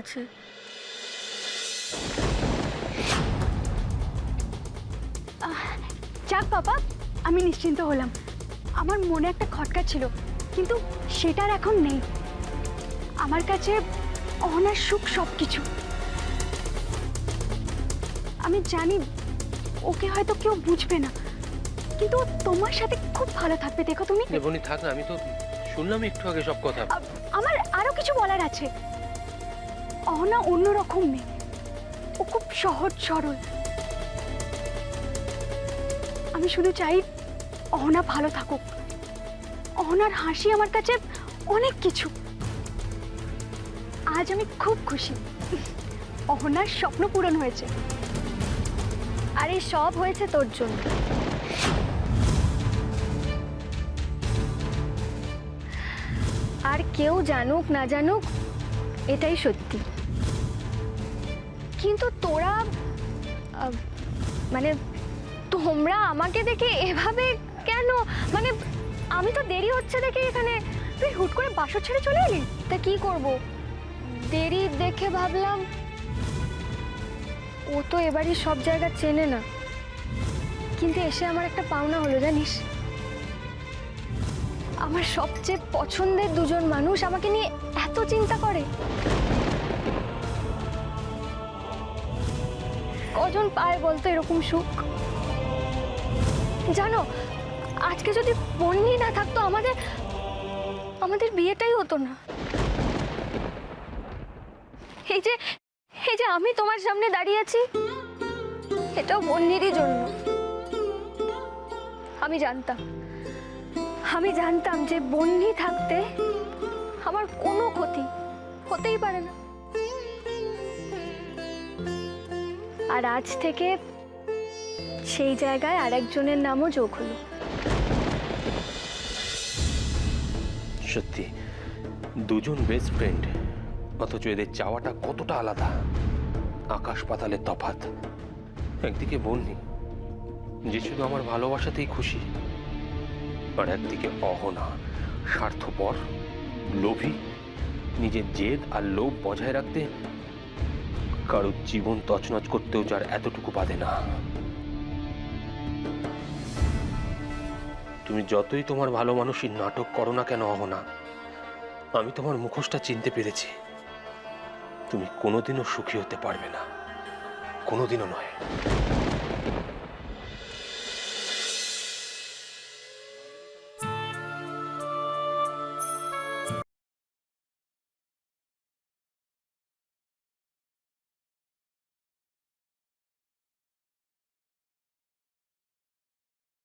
গেছে। যাক বাবা, আমি নিশ্চিন্ত হলাম। আমার মনে একটা খটকা ছিল, কিন্তু সেটার এখন নেই। আমার কাছে অহনার সুখ সবকিছু। আমি জানি ওকে হয়তো কেউ বুঝবে না, কিন্তু ও তোমার সাথে খুব ভালো থাকবে। দেখো তুমি। বনি থাক না, আমি তো শুনলাম একটু আগে সব কথা। আমার আরো কিছু বলার আছে। অহনা অন্যরকম মেয়ে, ও খুব সহজ সরল। আমি শুধু চাই অহনা ভালো থাকুক। অহনার হাসি আমার কাছে অনেক কিছু। আজ আমি খুব খুশি, অহনার স্বপ্ন পূরণ হয়েছে। আর এই সব হয়েছে তোর জন্য। আর কেউ জানুক না জানুক, এটাই সত্যি। কিন্তু তোরা মানে তোমরা আমাকে দেখে এভাবে কেন? মানে আমি তো দেরি হচ্ছে দেখে এখানে, তুই হুট করে বাসর ছেড়ে চলে এলি। তা কি করব? দেরি দেখে ভাবলাম ও তো এবারই সব জায়গা চেনে না, কিন্তু এসে আমার একটা পাওনা হলো জানিস। আমার সবচেয়ে পছন্দের দুজন মানুষ আমাকে নিয়ে এত চিন্তা করে। কজন পায় বলতো এরকম সুখ? জানো, আজকে যদি বন্যি না থাকতো আমাদের বিয়েটাই হতো না। এই যে আমি তোমার সামনে দাঁড়িয়ে আছি, এটাও বন্যিরই জন্য। আমি জানতাম যে বন্যি থাকতে আমার কোনো ক্ষতি হতেই পারে না। আর আজ থেকে সেই জায়গায় আরেকজনের নামও যোগ হলো। সত্যি দুজন বেস্ট ফ্রেন্ড, অথচ এদের চাওয়াটা কতটা আলাদা, আকাশ পাতালের তফাৎ। একদিকে বন্যি, যে শুধু আমার ভালোবাসাতেই খুশি, আর একদিকে অহনা, স্বার্থপর, লোভী, নিজের জেদ আর লোভ বজায় রাখতে কারোর জীবন তছনছ করতেও যার এতটুকু বাদে না। তুমি যতই তোমার ভালো মানুষের নাটক করো না কেন অহনা, আমি তোমার মুখোশটা চিনতে পেরেছি। তুমি কোনোদিনও সুখী হতে পারবে না, কোনোদিনও নয়।